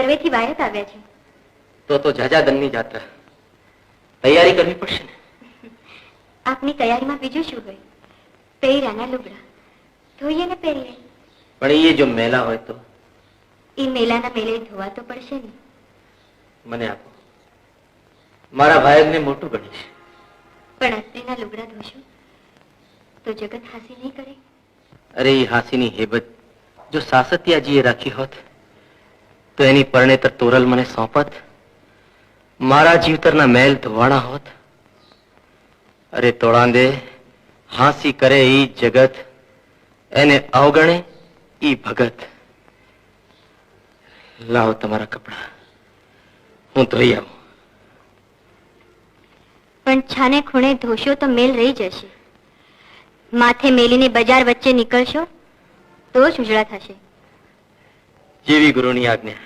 સર્વેથી વાયત આવ્યા છે. તો જાજાદનની જાત્રા તૈયારી કરવી પડશે ને. આપની તૈયારીમાં બીજું શું હોય? પહેર્યાના લુગડા ધોઈએ ને પહેરીએ. પણ એ જો મેલા હોય તો? એ મેલાના મેલે ધોવા તો પડશે ને. મને આપો, મારા ભાઈને મોટું ગણીશ. પણ અત્રેના લુગડા ધોશો તો જગત હાસી નહીં કરે. અરે એ હાસીની હેબત જો સાસતિયાજીએ રાખી હોત તો એની પરણેતર તોરલ મને સોંપત, મારા જીવતરના મહેલ ધોવાણા હોત. અરે તોળાંદે, હાંસી કરે ઈ જગત, એને અવગણે ઈ ભગત. લાવો તમારા કપડા, હું ધોઈ આવું. પણ છાને ખૂણે ધોશો તો મેલ રહી જશે. માથે મેલીને બજાર વચ્ચે નીકળશો તો જ ઉજળા થશે. જેવી ગુરુની આજ્ઞા.